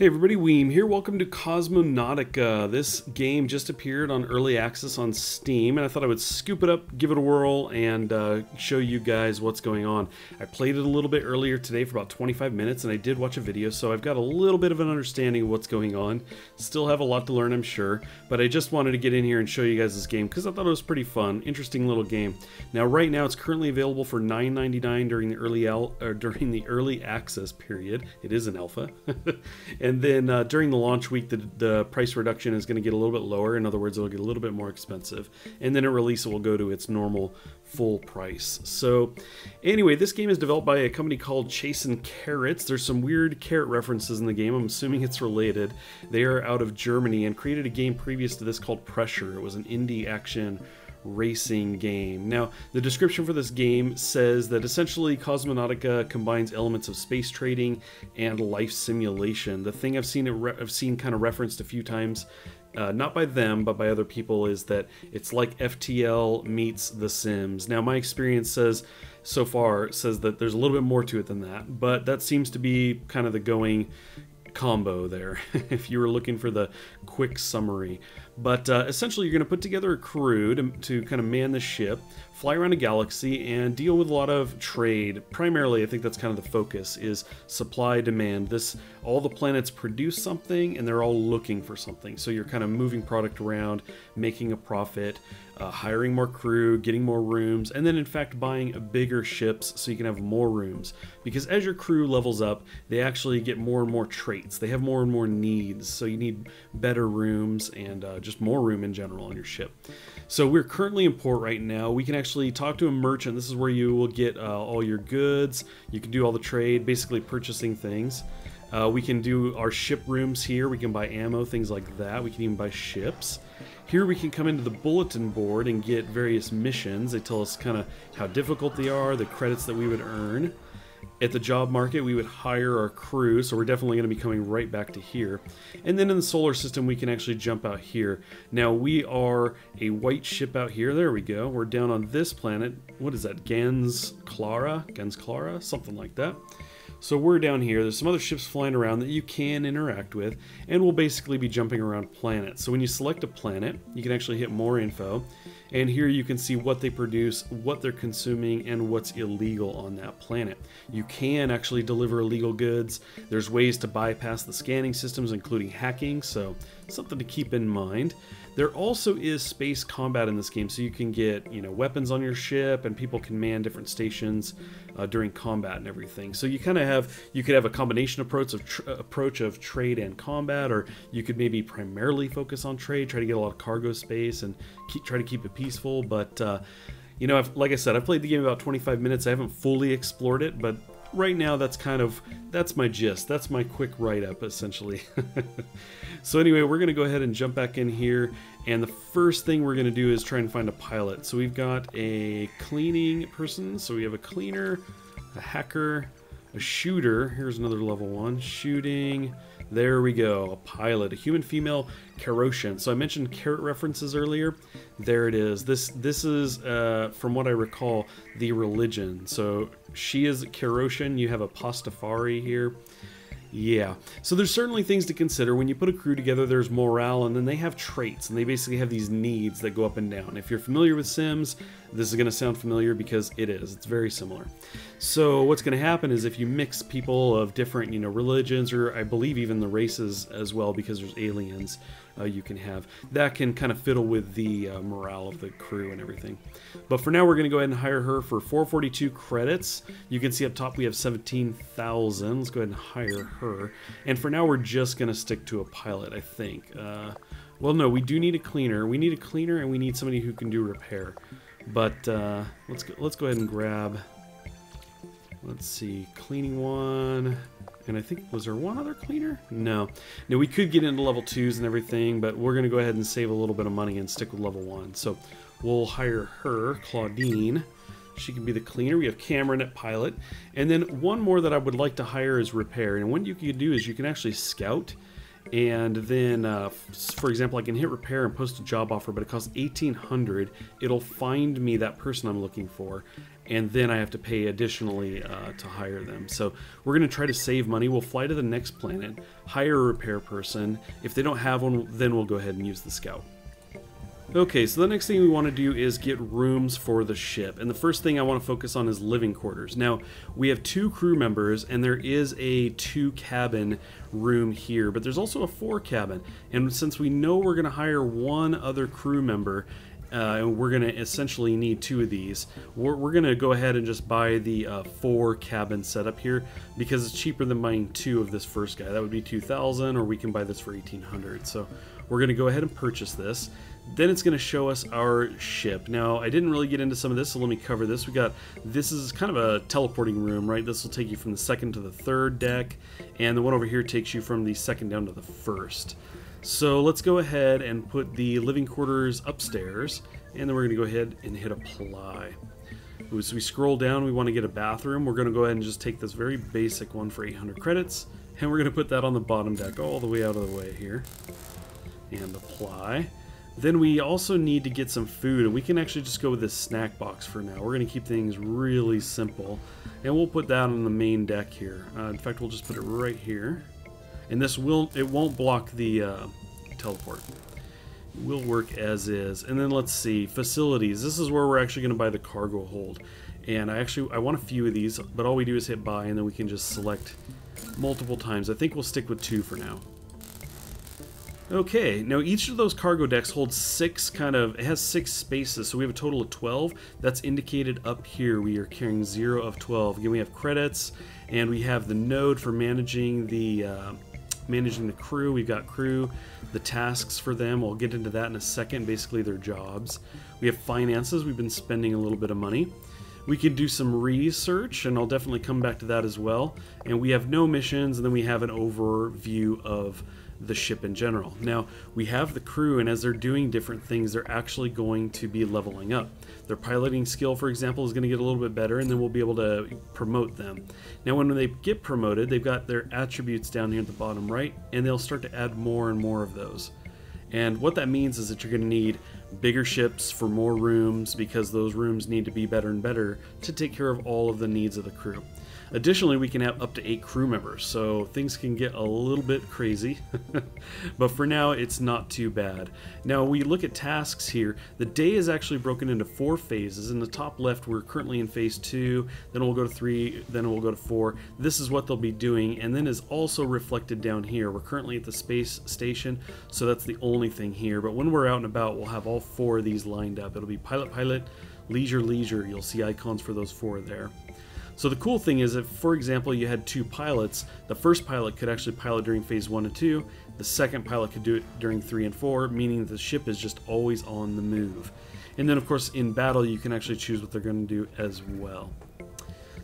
Hey everybody, Weem here. Welcome to Cosmonautica. This game just appeared on Early Access on Steam, and I thought I would scoop it up, give it a whirl, and show you guys what's going on. I played it a little bit earlier today for about 25 minutes, and I did watch a video, so I've got a little bit of an understanding of what's going on. Still have a lot to learn, I'm sure, but I just wanted to get in here and show you guys this game because I thought it was pretty fun. Interesting little game. Now, right now, it's currently available for $9.99 during the early access period. It is an alpha. And then during the launch week, the price reduction is going to get a little bit lower. In other words, it'll get a little bit more expensive. And then at release, it will go to its normal full price. So anyway, this game is developed by a company called Chasing Carrots. There's some weird carrot references in the game. I'm assuming it's related. They are out of Germany and created a game previous to this called Pressure. It was an indie action racing game. Now, the description for this game says that essentially Cosmonautica combines elements of space trading and life simulation. The thing I've seen kind of referenced a few times, not by them, but by other people, is that it's like FTL meets The Sims. Now, my experience so far says that there's a little bit more to it than that, but that seems to be kind of the going combo there if you were looking for the quick summary. But essentially you're going to put together a crew to kind of man the ship, fly around a galaxy, and deal with a lot of trade. Primarily, I think that's kind of the focus, is supply demand. All the planets produce something and they're all looking for something, so you're kind of moving product around, making a profit, hiring more crew, getting more rooms, and then in fact buying bigger ships so you can have more rooms. Because as your crew levels up, they actually get more and more traits. They have more and more needs, so you need better rooms and just more room in general on your ship. So we're currently in port right now. We can actually talk to a merchant. This is where you will get all your goods. You can do all the trade, basically purchasing things. We can do our ship rooms here. We can buy ammo, things like that. We can even buy ships. Here we can come into the bulletin board and get various missions. They tell us kind of how difficult they are, the credits that we would earn. At the job market, we would hire our crew, so we're definitely going to be coming right back to here. And then in the solar system, we can actually jump out here. Now, we are a white ship out here. There we go. We're down on this planet. What is that? Gens Clara? Something like that. So we're down here. There's some other ships flying around that you can interact with, and we'll basically be jumping around planets. So when you select a planet, you can actually hit more info, and here you can see what they produce, what they're consuming, and what's illegal on that planet. You can actually deliver illegal goods. There's ways to bypass the scanning systems, including hacking, so something to keep in mind. There also is space combat in this game, so you can get, weapons on your ship, and people can man different stations during combat and everything. So you kind of you could have a combination approach of trade and combat, or you could maybe primarily focus on trade, try to get a lot of cargo space, and try to keep it peaceful. But like I said, I've played the game about 25 minutes. I haven't fully explored it, but right now that's my gist. That's my quick write-up, essentially. So anyway, we're going to go ahead and jump back in here, and the first thing we're going to do is try and find a pilot. So we've got a cleaning person, so we have a cleaner, a hacker, a shooter. Here's another level 1. Shooting. There we go. A pilot. A human female Carosian. So I mentioned carrot references earlier. There it is. This is, from what I recall, the religion. So she is Carosian. You have a Pastafari here. Yeah, so there's certainly things to consider. When you put a crew together, there's morale, and then they have traits, and they basically have these needs that go up and down. If you're familiar with Sims, this is going to sound familiar because it is. It's very similar. So what's going to happen is if you mix people of different, religions, or I believe even the races as well, because there's aliens you can have, that can kind of fiddle with the morale of the crew and everything. But for now, we're going to go ahead and hire her for 442 credits. You can see up top we have 17,000. Let's go ahead and hire her. And for now, we're just going to stick to a pilot, I think. Well, no, we do need a cleaner. We need a cleaner, and we need somebody who can do repair. But let's go ahead and grab, let's see, cleaning one. And I think, was there one other cleaner? No. No, we could get into level 2s and everything, but we're going to go ahead and save a little bit of money and stick with level 1. So we'll hire her, Claudine. She can be the cleaner. We have Cameron at pilot. And then one more that I would like to hire is repair. And what you can do is you can actually scout. And then, for example, I can hit repair and post a job offer, but it costs 1,800. It'll find me that person I'm looking for, and then I have to pay additionally to hire them. So we're going to try to save money. We'll fly to the next planet, hire a repair person. If they don't have one, then we'll go ahead and use the scout. Okay, so the next thing we want to do is get rooms for the ship. And the first thing I want to focus on is living quarters. Now, we have 2 crew members, and there is a 2-cabin room here, but there's also a 4-cabin. And since we know we're going to hire 1 other crew member, and we're going to essentially need 2 of these, we're going to go ahead and just buy the 4-cabin setup here, because it's cheaper than buying 2 of this first guy. That would be 2,000, or we can buy this for 1,800. So we're going to go ahead and purchase this. Then it's going to show us our ship. Now, I didn't really get into some of this, so let me cover this. This is kind of a teleporting room, right? This will take you from the 2nd to the 3rd deck, and the one over here takes you from the 2nd down to the 1st. So let's go ahead and put the living quarters upstairs, and then we're going to go ahead and hit apply. As we scroll down, we want to get a bathroom. We're going to go ahead and just take this very basic one for 800 credits, and we're going to put that on the bottom deck all the way out of the way here, and apply. Then we also need to get some food, and we can actually just go with this snack box for now. We're going to keep things really simple, and we'll put that on the main deck here. In fact, we'll just put it right here, and it won't block the teleport. It will work as is. And then let's see, facilities. This is where we're actually going to buy the cargo hold, and I want a few of these, but all we do is hit buy, and then we can just select multiple times. I think we'll stick with 2 for now. Okay, now each of those cargo decks holds 6 it has 6 spaces, so we have a total of 12. That's indicated up here. We are carrying 0 of 12. Again, we have credits, and we have the node for managing the crew. We've got crew, the tasks for them. We'll get into that in a second, basically their jobs. We have finances. We've been spending a little bit of money. We could do some research, and I'll definitely come back to that as well. And we have no missions, and then we have an overview of the ship in general. Now, we have the crew, and as they're doing different things, they're actually going to be leveling up. Their piloting skill, for example, is going to get a little bit better, and then we'll be able to promote them. Now, when they get promoted, they've got their attributes down here at the bottom right, and they'll start to add more and more of those. And what that means is that you're going to need bigger ships for more rooms, because those rooms need to be better and better to take care of all of the needs of the crew. Additionally, we can have up to 8 crew members, so things can get a little bit crazy, but for now it's not too bad. Now we look at tasks here. The day is actually broken into 4 phases. In the top left, we're currently in phase 2, then we'll go to 3, then we'll go to 4. This is what they'll be doing, and then is also reflected down here. We're currently at the space station, so that's the only thing here, but when we're out and about, we'll have all 4 of these lined up. It'll be pilot, pilot, leisure, leisure. You'll see icons for those 4 there. So the cool thing is, if, for example, you had 2 pilots, the first pilot could actually pilot during phase 1 and 2, the second pilot could do it during 3 and 4, meaning the ship is just always on the move. And then, of course, in battle, you can actually choose what they're going to do as well.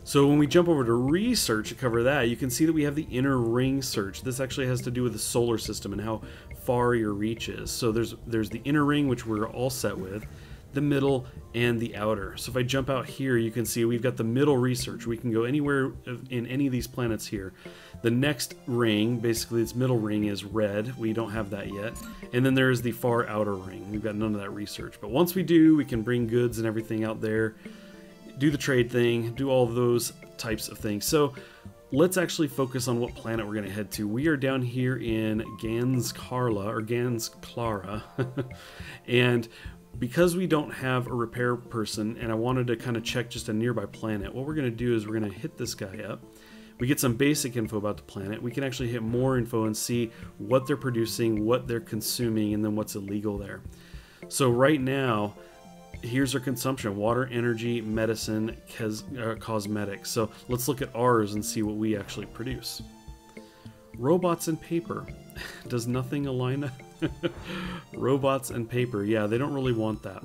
So when we jump over to research to cover that, you can see that we have the inner ring search. This actually has to do with the solar system and how far your reach is. So there's the inner ring, which we're all set with, the middle, and the outer. So if I jump out here, you can see we've got the middle research. We can go anywhere in any of these planets here. The next ring, basically its middle ring, is red. We don't have that yet. And then there's the far outer ring. We've got none of that research. But once we do, we can bring goods and everything out there, do the trade thing, do all of those types of things. So let's actually focus on what planet we're going to head to. We are down here in Gans Clara, and because we don't have a repair person, and I wanted to kind of check just a nearby planet, what we're going to do is we're going to hit this guy up. We get some basic info about the planet. We can actually hit more info and see what they're producing, what they're consuming, and then what's illegal there. So right now, here's our consumption: water, energy, medicine, cosmetics. So let's look at ours and see what we actually produce. Robots and paper. Does nothing align up? Robots and paper. Yeah, they don't really want that.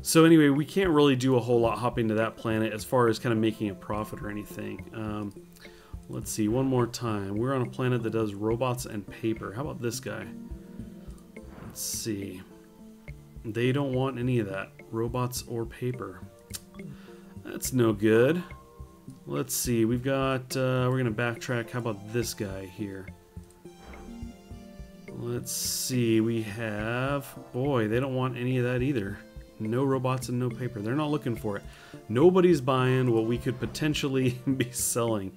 So anyway, we can't really do a whole lot hopping to that planet as far as kind of making a profit or anything. Let's see, one more time. We're on a planet that does robots and paper. How about this guy? Let's see. They don't want any of that. Robots or paper. That's no good. Let's see. We've got, we're going to backtrack. How about this guy here? Let's see. We have, boy, they don't want any of that either. No robots and no paper. They're not looking for it. Nobody's buying what we could potentially be selling.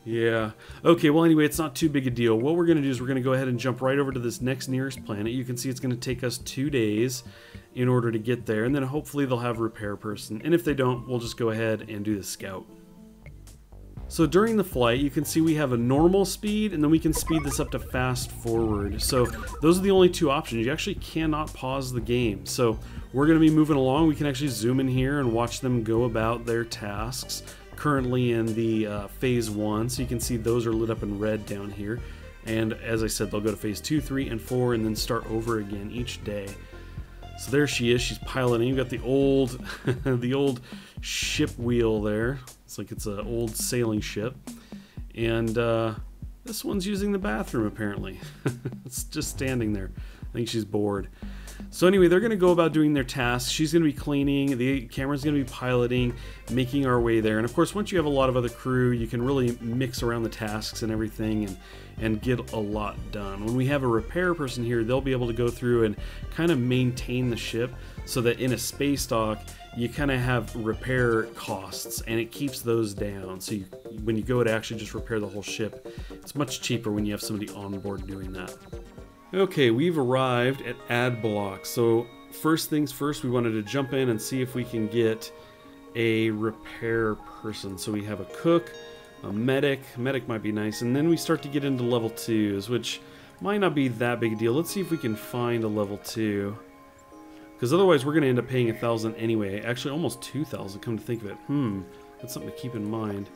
Yeah. Okay, well anyway, it's not too big a deal. What we're going to do is we're going to go ahead and jump right over to this next nearest planet. You can see it's going to take us 2 days in order to get there, and then hopefully they'll have a repair person. And if they don't, we'll just go ahead and do the scout. So during the flight, you can see we have a normal speed, and then we can speed this up to fast forward. So those are the only 2 options. You actually cannot pause the game. So we're going to be moving along. We can actually zoom in here and watch them go about their tasks. Currently in the phase 1, so you can see those are lit up in red down here. And as I said, they'll go to phase 2, 3, and 4, and then start over again each day. So there she is. She's piloting. You've got the old, the old ship wheel there. It's like it's an old sailing ship. And this one's using the bathroom apparently. It's just standing there. I think she's bored. So anyway, they're going to go about doing their tasks. She's going to be cleaning, the camera's going to be piloting, making our way there. And of course, once you have a lot of other crew, you can really mix around the tasks and everything and get a lot done. When we have a repair person here, they'll be able to go through and kind of maintain the ship so that in a space dock, you kind of have repair costs and it keeps those down. So when you go to actually just repair the whole ship, it's much cheaper when you have somebody on board doing that. Okay, we've arrived at Adblocks. So first things first, we wanted to jump in and see if we can get a repair person. So we have a cook, a medic. Medic might be nice. And then we start to get into level 2s, which might not be that big a deal. Let's see if we can find a level 2. Because otherwise we're going to end up paying 1,000 anyway. Actually, almost 2,000, come to think of it. That's something to keep in mind.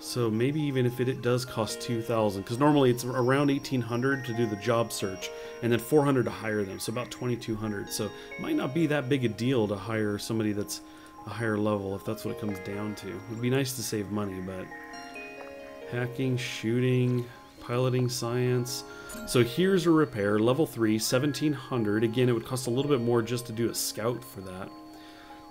So maybe even if it does cost 2,000, because normally it's around 1,800 to do the job search, and then 400 to hire them, so about 2,200. So it might not be that big a deal to hire somebody that's a higher level if that's what it comes down to. It'd be nice to save money, but hacking, shooting, piloting science. So here's a repair, level 3, 1,700. Again, it would cost a little bit more just to do a scout for that.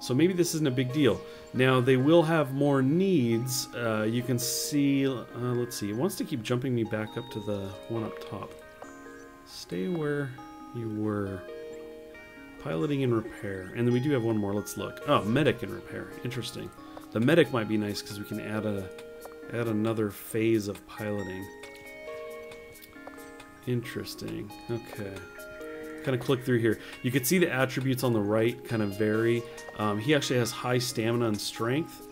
So maybe this isn't a big deal. Now, they will have more needs. You can see, let's see, it wants to keep jumping me back up to the one up top. Stay where you were. Piloting and repair. And then we do have one more, let's look. Oh, medic and repair, interesting. The medic might be nice because we can add another phase of piloting. Interesting, okay. Kind of click through here. You can see the attributes on the right kind of vary. He actually has high stamina and strength,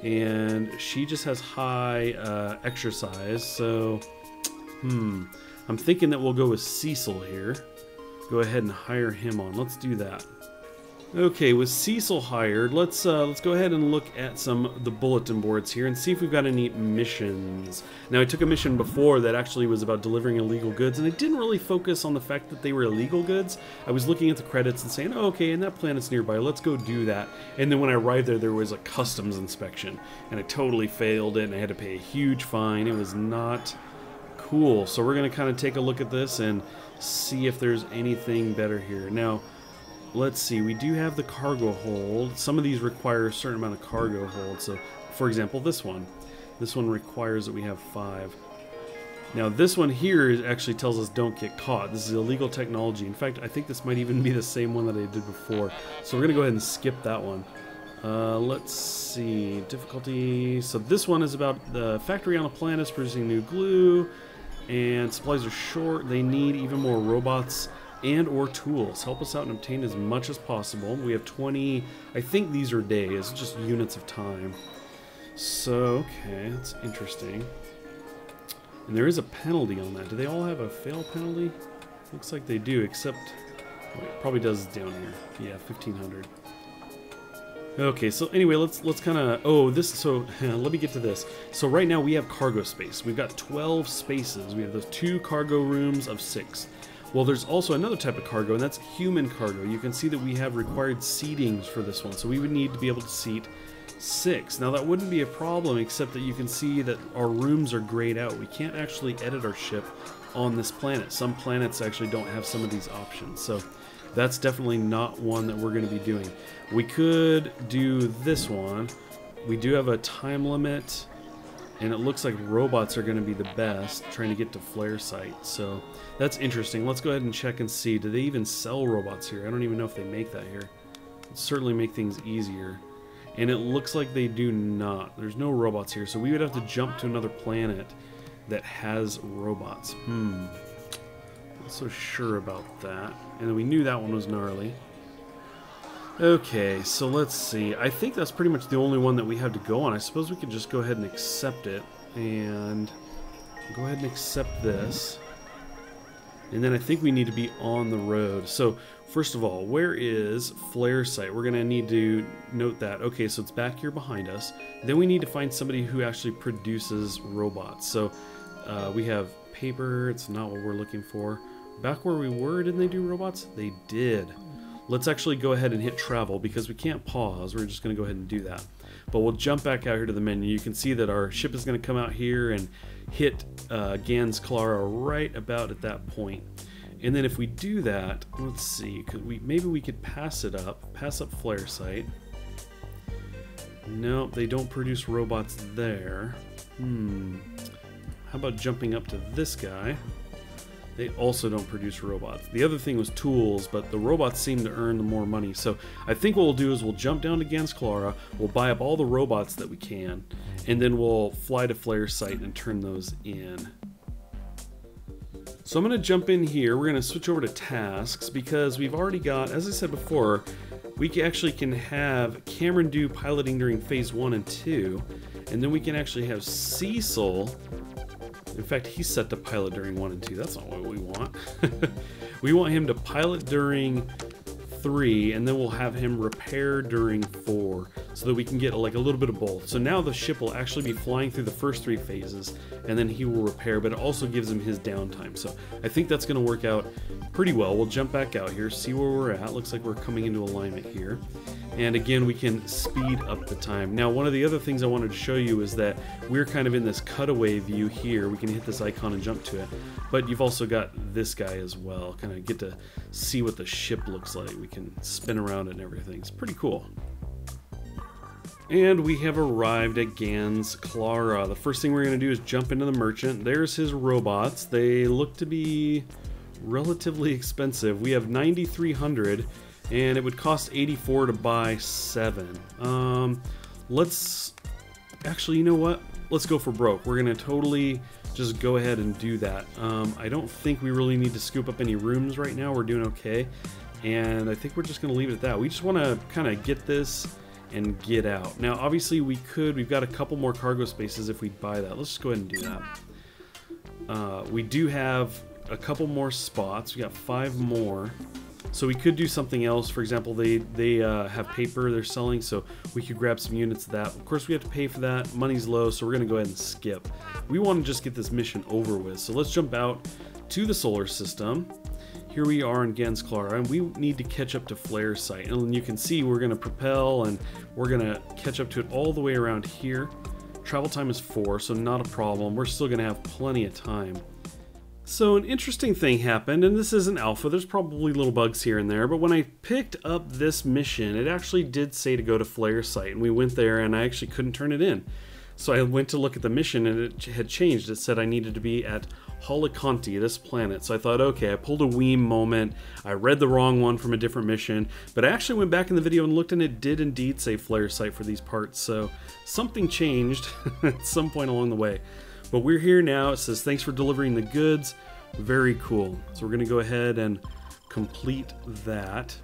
and she just has high exercise. So, I'm thinking that we'll go with Cecil here. Go ahead and hire him on. Let's do that. Okay, with Cecil hired, let's go ahead and look at some of the bulletin boards here and see if we've got any missions. Now, I took a mission before that actually was about delivering illegal goods, and I didn't really focus on the fact that they were illegal goods. I was looking at the credits and saying, oh, okay, and that planet's nearby, let's go do that. And then when I arrived there, there was a customs inspection, and I totally failed it, and I had to pay a huge fine. It was not cool. So we're going to kind of take a look at this and see if there's anything better here. Now, let's see, we do have the cargo hold. Some of these require a certain amount of cargo hold. So, for example, this one. This one requires that we have 5. Now, this one here actually tells us don't get caught. This is illegal technology. In fact, I think this might even be the same one that I did before. So we're going to go ahead and skip that one. Let's see, difficulty. So this one is about the factory on a planet is producing new glue, and supplies are short. They need even more robots and or tools. Help us out and obtain as much as possible. We have 20, I think these are days, just units of time. So, okay, that's interesting. And there is a penalty on that. Do they all have a fail penalty? Looks like they do, except, well, it probably does down here. Yeah, 1,500. Okay, so anyway, let's kind of, let me get to this. So right now we have cargo space. We've got 12 spaces. We have those 2 cargo rooms of 6. Well, there's also another type of cargo, and that's human cargo. You can see that we have required seatings for this one, so we would need to be able to seat 6. Now, that wouldn't be a problem, except that you can see that our rooms are grayed out. We can't actually edit our ship on this planet. Some planets actually don't have some of these options, so that's definitely not one that we're going to be doing. We could do this one. We do have a time limit. And it looks like robots are going to be the best, trying to get to flare site. So that's interesting. Let's go ahead and check and see. Do they even sell robots here? I don't even know if they make that here. It'd certainly make things easier. And it looks like they do not. There's no robots here, so we would have to jump to another planet that has robots. Not so sure about that. And we knew that one was gnarly. Okay, so let's see. I think that's pretty much the only one that we have to go on. I suppose we could just go ahead and accept it. And go ahead and accept this. And then I think we need to be on the road. So, first of all, where is flare site? We're going to need to note that. Okay, so it's back here behind us. Then we need to find somebody who actually produces robots. So, we have paper. It's not what we're looking for. Back where we were, didn't they do robots? They did. Let's actually go ahead and hit travel because we can't pause. We're just going to go ahead and do that. But we'll jump back out here to the menu. You can see that our ship is going to come out here and hit Gans Clara right about at that point. And then if we do that, let's see, maybe we could pass up flare site. No, they don't produce robots there. How about jumping up to this guy? They also don't produce robots. The other thing was tools, but the robots seem to earn the more money. So I think what we'll do is we'll jump down to Gans Clara, we'll buy up all the robots that we can, and then we'll fly to flare site and turn those in. So I'm going to jump in here. We're going to switch over to tasks because we've already got, as I said before, we actually can have Cameron do piloting during phase 1 and 2, and then we can actually have Cecil. In fact, he's set to pilot during 1 and 2. That's not what we want. We want him to pilot during 3, and then we'll have him repair during 4, so that we can get like a little bit of both. So now the ship will actually be flying through the first 3 phases, and then he will repair, but it also gives him his downtime. So I think that's going to work out pretty well. We'll jump back out here, see where we're at. Looks like we're coming into alignment here. And again, we can speed up the time. Now, one of the other things I wanted to show you is that we're kind of in this cutaway view here. We can hit this icon and jump to it. But you've also got this guy as well. Kind of get to see what the ship looks like. We can spin around it and everything. It's pretty cool. And we have arrived at Gans Clara. The first thing we're going to do is jump into the merchant. There's his robots. They look to be relatively expensive. We have 9,300. And it would cost 84 to buy 7. Let's actually, you know what? Let's go for broke. We're gonna totally just go ahead and do that. I don't think we really need to scoop up any rooms right now. We're doing okay, and I think we're just gonna leave it at that. We just want to kind of get this and get out. Now, obviously, we've got a couple more cargo spaces if we buy that. Let's just go ahead and do that. We do have a couple more spots. We got 5 more. So we could do something else. For example, they have paper they're selling, so we could grab some units of that. Of course, we have to pay for that. Money's low, so we're going to go ahead and skip. We want to just get this mission over with. So let's jump out to the solar system. Here we are in Gans Clara, and we need to catch up to flare site. And you can see we're going to propel, and we're going to catch up to it all the way around here. Travel time is 4, so not a problem. We're still going to have plenty of time. So an interesting thing happened, and this isn't alpha, there's probably little bugs here and there, but when I picked up this mission, it actually did say to go to flare site, and we went there and I actually couldn't turn it in. So I went to look at the mission and it had changed. It said I needed to be at Holoconti, this planet. So I thought, okay, I pulled a Weem moment, I read the wrong one from a different mission, but I actually went back in the video and looked and it did indeed say flare site for these parts, so something changed at some point along the way. But we're here now. It says, thanks for delivering the goods. Very cool. So we're going to go ahead and complete that.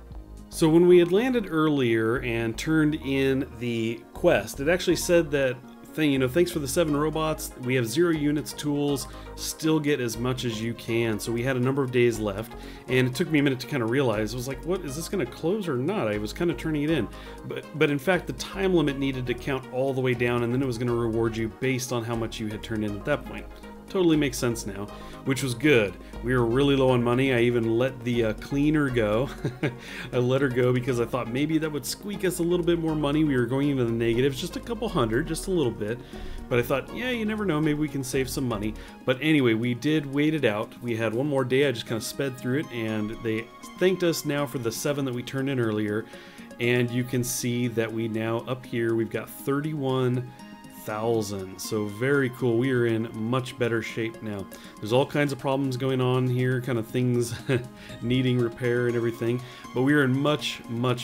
So when we had landed earlier and turned in the quest, it actually said that thing, you know, thanks for the 7 robots. We have 0 units, tools, still get as much as you can. So we had a number of days left, and it took me a minute to kind of realize. I was like, what, is this going to close or not? I was kind of turning it in. But in fact, the time limit needed to count all the way down, and then it was going to reward you based on how much you had turned in at that point. Totally makes sense now, which was good. We were really low on money. I even let the cleaner go. I let her go because I thought maybe that would squeak us a little bit more money. We were going into the negatives, just a couple hundred, just a little bit. But I thought, yeah, you never know, maybe we can save some money. But anyway, we did wait it out. We had one more day. I just kind of sped through it, and they thanked us now for the 7 that we turned in earlier. And you can see that we now, up here, we've got 31 1,000. So very cool. We are in much better shape now. There's all kinds of problems going on here, kind of things needing repair and everything, but we are in much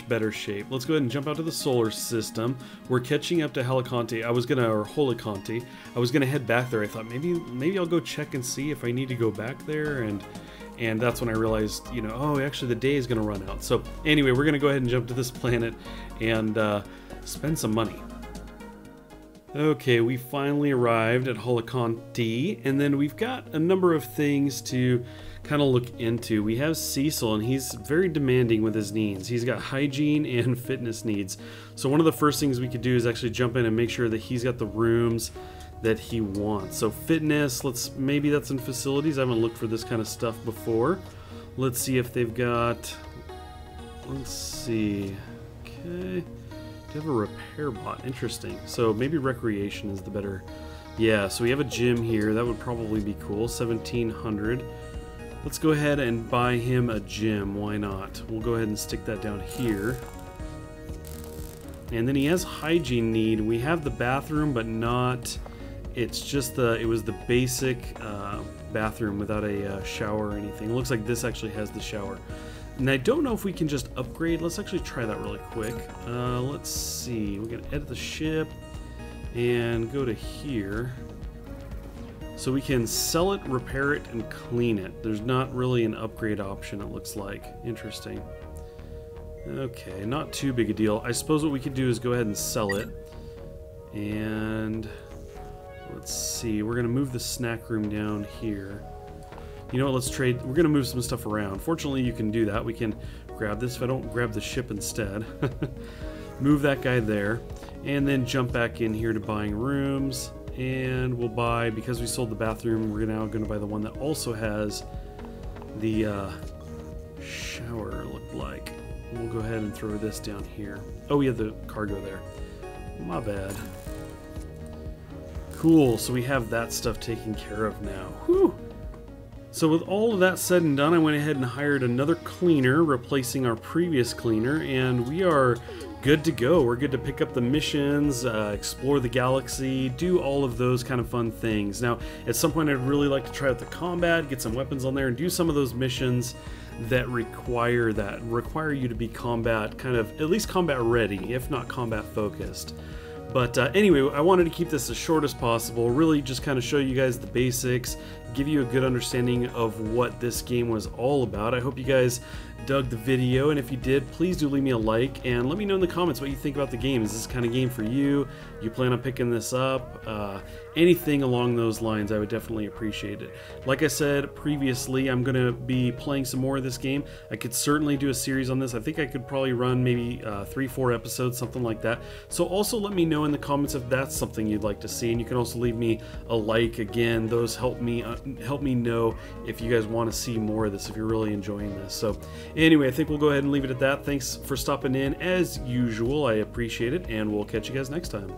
better shape. Let's go ahead and jump out to the solar system. We're catching up to Heliconte. or Holiconte. I was gonna head back there. I thought maybe I'll go check and see if I need to go back there, and that's when I realized, you know, oh, actually the day is gonna run out. So anyway, we're gonna go ahead and jump to this planet and spend some money. Okay, we finally arrived at Holiconte, and then we've got a number of things to kind of look into. We have Cecil, and he's very demanding with his needs. He's got hygiene and fitness needs. So one of the first things we could do is actually jump in and make sure that he's got the rooms that he wants. So fitness, maybe that's in facilities. I haven't looked for this kind of stuff before. Let's see if they've got, let's see, okay. They have a repair bot. Interesting. So maybe recreation is the better. Yeah, so we have a gym here. That would probably be cool. 1,700. Let's go ahead and buy him a gym. Why not? We'll go ahead and stick that down here. And then he has hygiene need. We have the bathroom, but not... It's just it was the basic bathroom without a shower or anything. It looks like this actually has the shower. And I don't know if we can just upgrade. Let's actually try that really quick. Let's see. We're going to edit the ship and go to here. So we can sell it, repair it, and clean it. There's not really an upgrade option, it looks like. Interesting. Okay, not too big a deal. I suppose what we could do is go ahead and sell it. And let's see. We're going to move the snack room down here. You know what, let's trade. We're going to move some stuff around. Fortunately, you can do that. We can grab this if I don't grab the ship instead. Move that guy there. And then jump back in here to buying rooms. And we'll buy, because we sold the bathroom, we're now going to buy the one that also has the shower, looked like. We'll go ahead and throw this down here. Oh, we have the cargo there. My bad. Cool, so we have that stuff taken care of now. Whew! So with all of that said and done, I went ahead and hired another cleaner, replacing our previous cleaner, and we are good to go. We're good to pick up the missions, explore the galaxy, do all of those kind of fun things. Now, at some point I'd really like to try out the combat, get some weapons on there, and do some of those missions that require you to be combat, kind of, at least combat ready, if not combat focused. But anyway, I wanted to keep this as short as possible, really just kind of show you guys the basics, give you a good understanding of what this game was all about. I hope you guys dug the video, and if you did, please do leave me a like, and let me know in the comments what you think about the game. Is this kind of game for you? You plan on picking this up? Anything along those lines, I would definitely appreciate it. Like I said previously, I'm going to be playing some more of this game. I could certainly do a series on this. I think I could probably run maybe 3-4 episodes, something like that. So also let me know in the comments if that's something you'd like to see, and you can also leave me a like. Again, those help me know if you guys want to see more of this, if you're really enjoying this. So anyway, I think we'll go ahead and leave it at that. Thanks for stopping in as usual. I appreciate it, and we'll catch you guys next time.